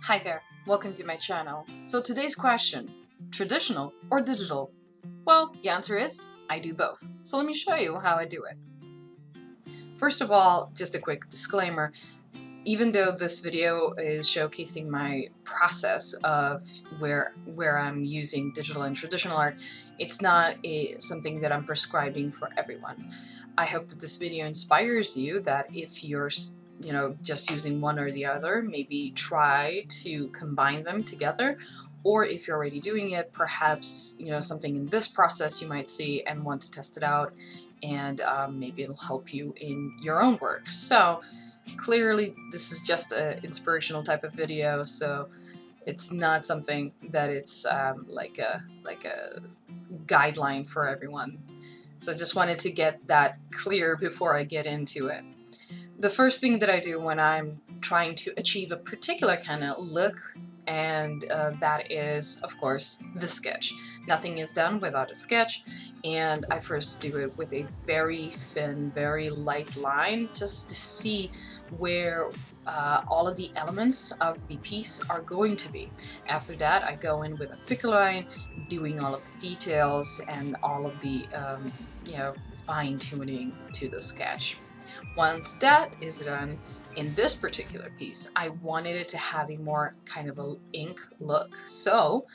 Hi there, welcome to my channel. So today's question, traditional or digital? Well, the answer is, I do both. So let me show you how I do it. First of all, just a quick disclaimer. Even though this video is showcasing my process of where I'm using digital and traditional art, it's not something that I'm prescribing for everyone. I hope that this video inspires you that if you're just using one or the other, maybe try to combine them together, or if you're already doing it, perhaps something in this process you might see and want to test it out, and maybe it'll help you in your own work. So clearly this is just an inspirational type of video, so it's not something that it's like a guideline for everyone. So I just wanted to get that clear before I get into it. The first thing that I do when I'm trying to achieve a particular kind of look, and that is, of course, the sketch. Nothing is done without a sketch, and I first do it with a very thin, very light line just to see where all of the elements of the piece are going to be. After that, I go in with a thicker line, doing all of the details and all of the fine-tuning to the sketch. Once that is done, in this particular piece, I wanted it to have a more kind of an ink look. So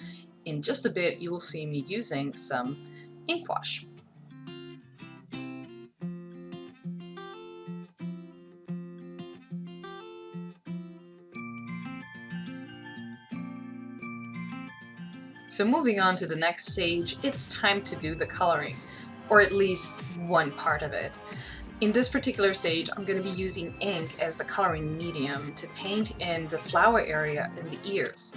in just a bit, you'll see me using some ink wash. So moving on to the next stage, it's time to do the coloring, or at least one part of it. In this particular stage, I'm going to be using ink as the coloring medium to paint in the flower area and the ears.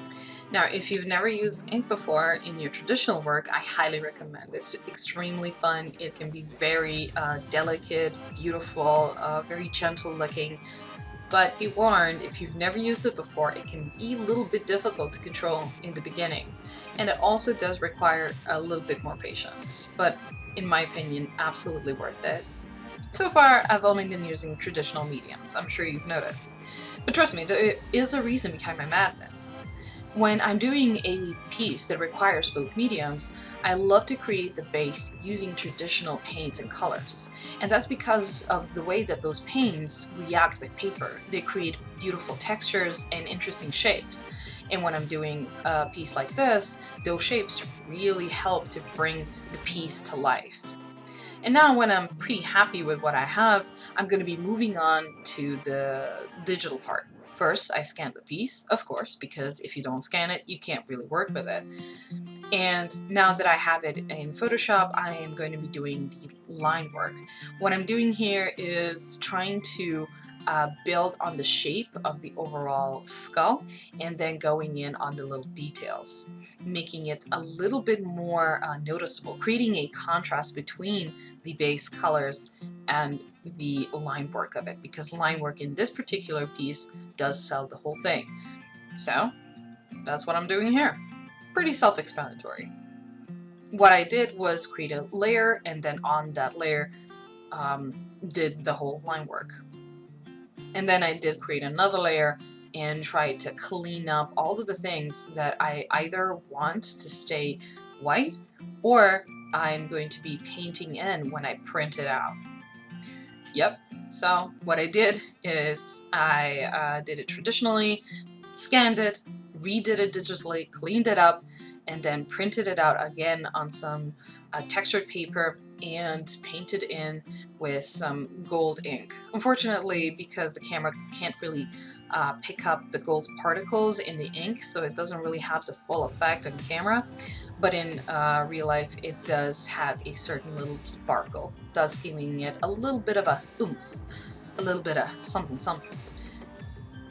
Now, if you've never used ink before in your traditional work, I highly recommend it. It's extremely fun. It can be very delicate, beautiful, very gentle looking. But be warned, if you've never used it before, it can be a little bit difficult to control in the beginning. And it also does require a little bit more patience, but in my opinion, absolutely worth it. So far, I've only been using traditional mediums, I'm sure you've noticed. But trust me, there is a reason behind my madness. When I'm doing a piece that requires both mediums, I love to create the base using traditional paints and colors. And that's because of the way that those paints react with paper. They create beautiful textures and interesting shapes. And when I'm doing a piece like this, those shapes really help to bring the piece to life. And now when I'm pretty happy with what I have, I'm going to be moving on to the digital part. First, I scan the piece, of course, because if you don't scan it, you can't really work with it. And now that I have it in Photoshop, I am going to be doing the line work. What I'm doing here is trying to build on the shape of the overall skull and then going in on the little details, making it a little bit more noticeable, creating a contrast between the base colors and the line work of it, because line work in this particular piece does sell the whole thing. So that's what I'm doing here. Pretty self-explanatory. What I did was create a layer, and then on that layer did the whole line work. And then I did create another layer and try to clean up all of the things that I either want to stay white or I'm going to be painting in when I print it out. Yep, so what I did is I did it traditionally, scanned it, redid it digitally, cleaned it up, and then printed it out again on some textured paper and painted in with some gold ink. Unfortunately, because the camera can't really pick up the gold particles in the ink, so it doesn't really have the full effect on camera, but in real life it does have a certain little sparkle, thus giving it a little bit of a oomph, a little bit of something something.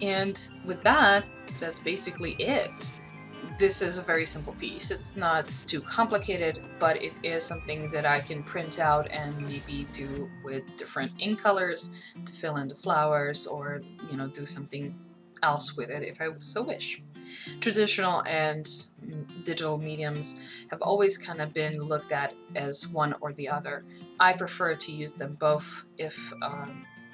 And with that, that's basically it. This is a very simple piece. It's not too complicated, but it is something that I can print out and maybe do with different ink colors to fill in the flowers, or do something else with it if I so wish. Traditional and digital mediums have always kind of been looked at as one or the other. I prefer to use them both if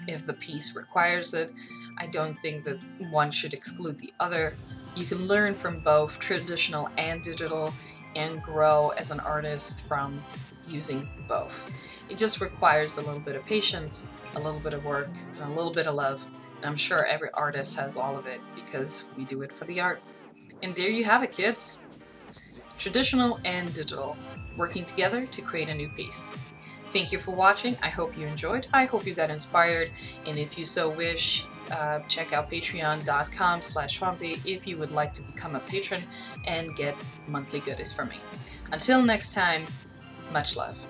the piece requires it. I don't think that one should exclude the other. You can learn from both traditional and digital and grow as an artist from using both. It just requires a little bit of patience, a little bit of work, and a little bit of love. And I'm sure every artist has all of it because we do it for the art. And there you have it, kids. Traditional and digital, working together to create a new piece. Thank you for watching. I hope you enjoyed. I hope you got inspired. And if you so wish, check out patreon.com/Swampy if you would like to become a patron and get monthly goodies from me. Until next time, much love.